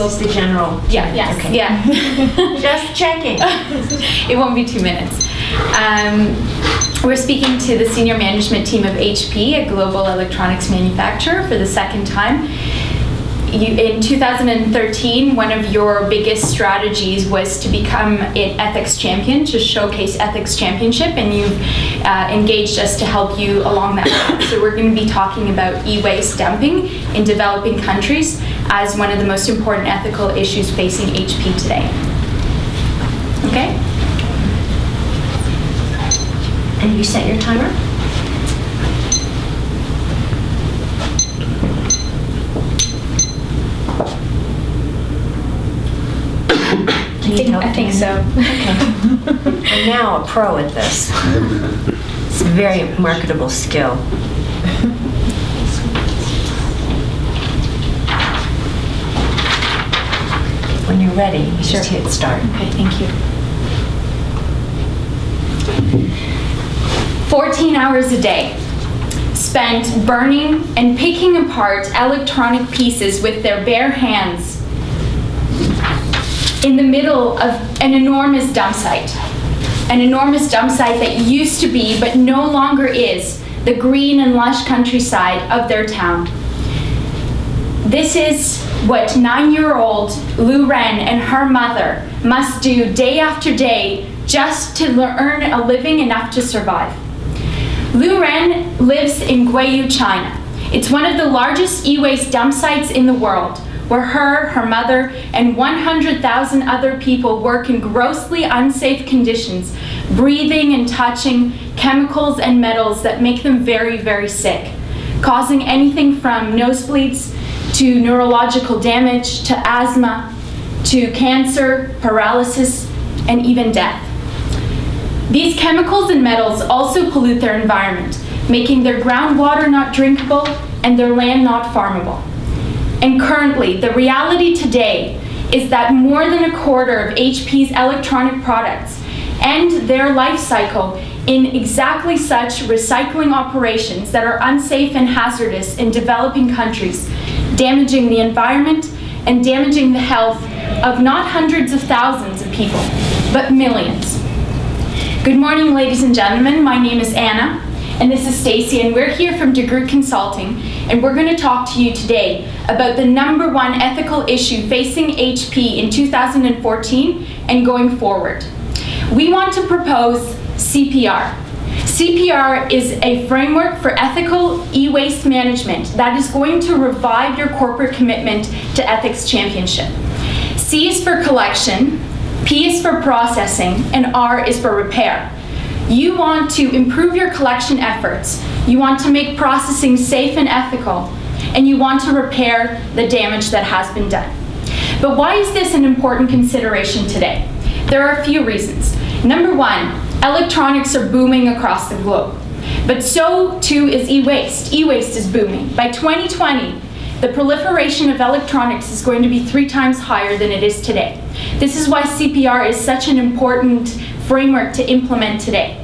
is the general. Yeah, yes, okay. Yeah. Just checking. It won't be 2 minutes. We're speaking to the senior management team of HP, a global electronics manufacturer, for the second time. In 2013, one of your biggest strategies was to become an ethics champion, to showcase ethics championship, and you've engaged us to help you along that path. So we're going to be talking about e-waste dumping in developing countries as one of the most important ethical issues facing HP today. Okay? And you set your timer? I think so. Okay. I'm now a pro at this. It's a very marketable skill. When you're ready, you just hit start. Okay, thank you. 14 hours a day spent burning and picking apart electronic pieces with their bare hands in the middle of an enormous dump site. An enormous dump site that used to be, but no longer is, the green and lush countryside of their town. This is what 9-year-old Lu Ren and her mother must do day after day just to earn a living enough to survive. Lu Ren lives in Guiyu, China. It's one of the largest e-waste dump sites in the world, where her mother, and 100,000 other people work in grossly unsafe conditions, breathing and touching chemicals and metals that make them very, very sick, causing anything from nosebleeds to neurological damage, to asthma, to cancer, paralysis, and even death. These chemicals and metals also pollute their environment, making their groundwater not drinkable and their land not farmable. And currently, the reality today is that more than a quarter of HP's electronic products end their life cycle in exactly such recycling operations that are unsafe and hazardous in developing countries, damaging the environment and damaging the health of not hundreds of thousands of people, but millions. Good morning, ladies and gentlemen. My name is Anna, and this is Stacy, and we're here from DeGroote Consulting, and we're going to talk to you today about the #1 ethical issue facing HP in 2014 and going forward. We want to propose CPR. CPR is a framework for ethical e-waste management that is going to revive your corporate commitment to ethics championship. C is for collection, P is for processing, and R is for repair. You want to improve your collection efforts, you want to make processing safe and ethical, and you want to repair the damage that has been done. But why is this an important consideration today? There are a few reasons. #1, electronics are booming across the globe, but so too is e-waste. E-waste is booming. By 2020, the proliferation of electronics is going to be 3 times higher than it is today. This is why CPR is such an important framework to implement today.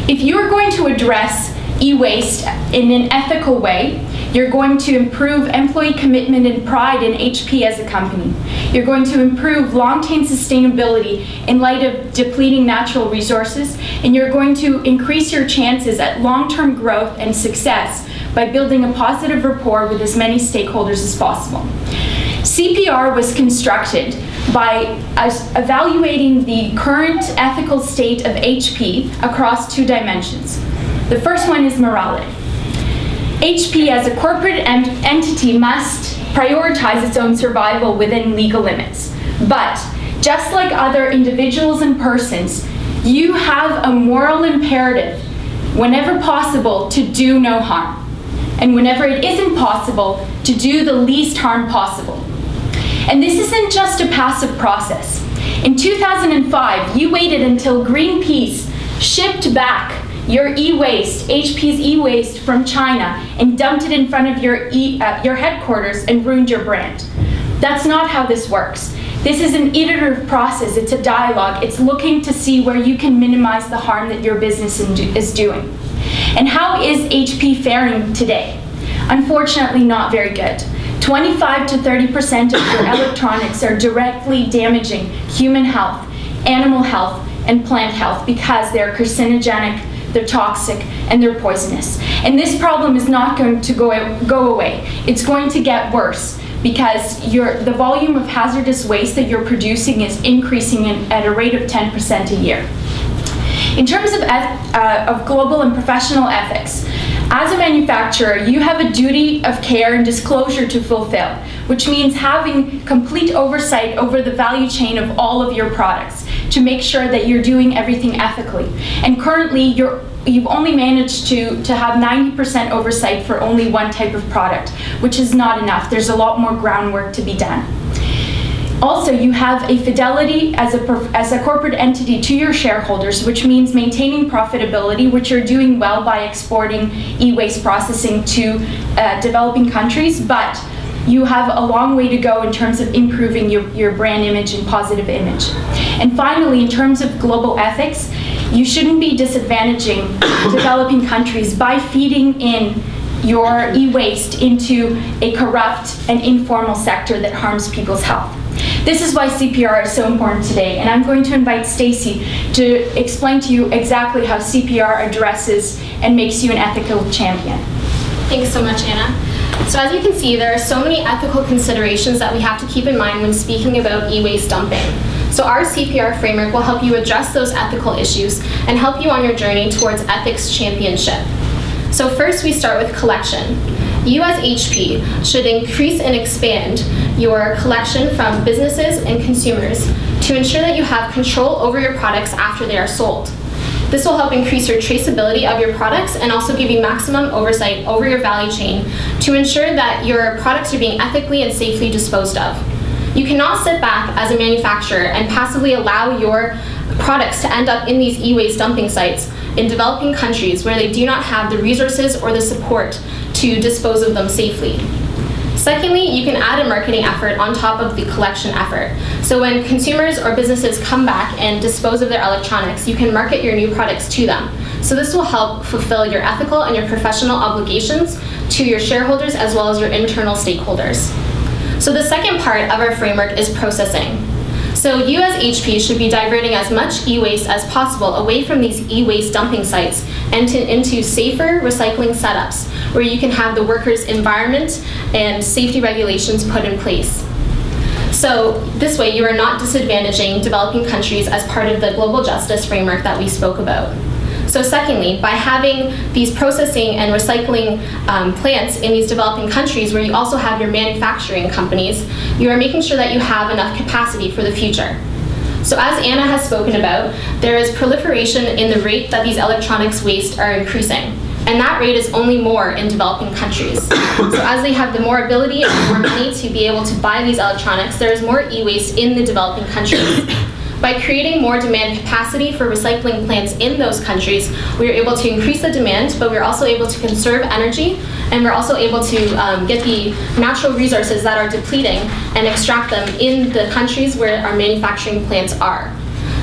If you're going to address e-waste in an ethical way, you're going to improve employee commitment and pride in HP as a company. You're going to improve long-term sustainability in light of depleting natural resources, and you're going to increase your chances at long-term growth and success by building a positive rapport with as many stakeholders as possible. CPR was constructed by evaluating the current ethical state of HP across 2 dimensions. The first one is morality. HP as a corporate entity must prioritize its own survival within legal limits. But just like other individuals and persons, you have a moral imperative, whenever possible, to do no harm. And whenever it isn't possible, to do the least harm possible. And this isn't just a passive process. In 2005, you waited until Greenpeace shipped back your e-waste, HP's e-waste from China, and dumped it in front of your headquarters and ruined your brand. That's not how this works. This is an iterative process. It's a dialogue. It's looking to see where you can minimize the harm that your business is doing. And how is HP faring today? Unfortunately, not very good. 25 to 30% of your electronics are directly damaging human health, animal health, and plant health because they're carcinogenic, they're toxic, and they're poisonous. And this problem is not going to go away. It's going to get worse because the volume of hazardous waste that you're producing is increasing at a rate of 10% a year. In terms of global and professional ethics, as a manufacturer, you have a duty of care and disclosure to fulfill, which means having complete oversight over the value chain of all of your products to make sure that you're doing everything ethically. And currently, you've only managed to have 90% oversight for only one type of product, which is not enough. There's a lot more groundwork to be done. Also, you have a fidelity as a corporate entity to your shareholders, which means maintaining profitability, which you're doing well by exporting e-waste processing to developing countries, but you have a long way to go in terms of improving your brand image and positive image. And finally, in terms of global ethics, you shouldn't be disadvantaging developing countries by feeding in your e-waste into a corrupt and informal sector that harms people's health. This is why CPR is so important today, and I'm going to invite Stacy to explain to you exactly how CPR addresses and makes you an ethical champion. Thanks so much, Anna. So as you can see, there are so many ethical considerations that we have to keep in mind when speaking about e-waste dumping. So our CPR framework will help you address those ethical issues and help you on your journey towards ethics championship. So first we start with collection. You as HP should increase and expand your collection from businesses and consumers to ensure that you have control over your products after they are sold. This will help increase your traceability of your products and also give you maximum oversight over your value chain to ensure that your products are being ethically and safely disposed of. You cannot sit back as a manufacturer and passively allow your products to end up in these e-waste dumping sites in developing countries where they do not have the resources or the support to dispose of them safely. Secondly, you can add a marketing effort on top of the collection effort. So when consumers or businesses come back and dispose of their electronics, you can market your new products to them. So this will help fulfill your ethical and your professional obligations to your shareholders as well as your internal stakeholders. So the second part of our framework is processing. So you as HP should be diverting as much e-waste as possible away from these e-waste dumping sites and into safer recycling setups where you can have the workers' environment and safety regulations put in place. So this way you are not disadvantaging developing countries as part of the global justice framework that we spoke about. So secondly, by having these processing and recycling plants in these developing countries where you also have your manufacturing companies, you are making sure that you have enough capacity for the future. So as Anna has spoken about, there is proliferation in the rate that these electronics waste are increasing. And that rate is only more in developing countries. So as they have the more ability and more money to be able to buy these electronics, there is more e-waste in the developing countries. By creating more demand capacity for recycling plants in those countries, we are able to increase the demand, but we're also able to conserve energy, and we're also able to get the natural resources that are depleting and extract them in the countries where our manufacturing plants are.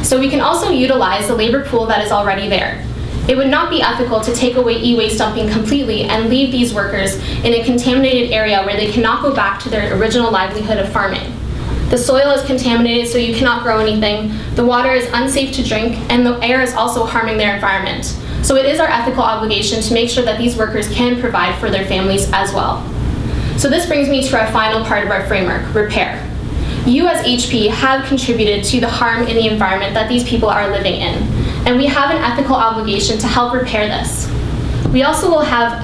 So we can also utilize the labor pool that is already there. It would not be ethical to take away e-waste dumping completely and leave these workers in a contaminated area where they cannot go back to their original livelihood of farming. The soil is contaminated, so you cannot grow anything. The water is unsafe to drink, and the air is also harming their environment. So it is our ethical obligation to make sure that these workers can provide for their families as well. So this brings me to our final part of our framework, repair. You as HP have contributed to the harm in the environment that these people are living in, and we have an ethical obligation to help repair this. We also will have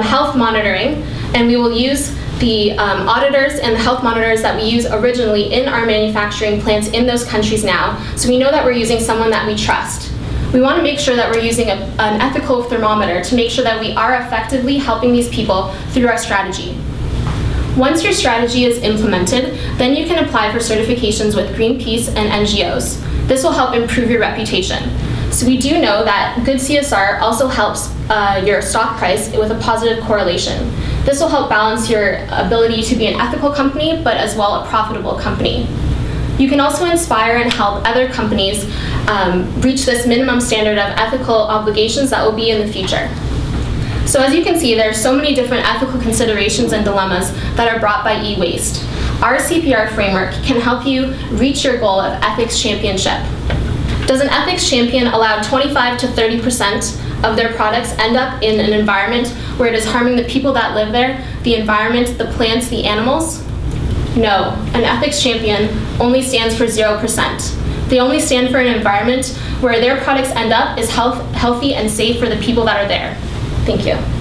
health monitoring, and we will use the auditors and the health monitors that we use originally in our manufacturing plants in those countries now, so we know that we're using someone that we trust. We want to make sure that we're using an ethical thermometer to make sure that we are effectively helping these people through our strategy. Once your strategy is implemented, then you can apply for certifications with Greenpeace and NGOs. This will help improve your reputation. So we do know that good CSR also helps your stock price with a positive correlation. This will help balance your ability to be an ethical company, but as well a profitable company. You can also inspire and help other companies reach this minimum standard of ethical obligations that will be in the future. So as you can see, there are so many different ethical considerations and dilemmas that are brought by e-waste. Our CPR framework can help you reach your goal of ethics championship. Does an ethics champion allow 25 to 30% of their products end up in an environment where it is harming the people that live there, the environment, the plants, the animals? No, an ethics champion only stands for 0%. They only stand for an environment where their products end up is healthy and safe for the people that are there. Thank you.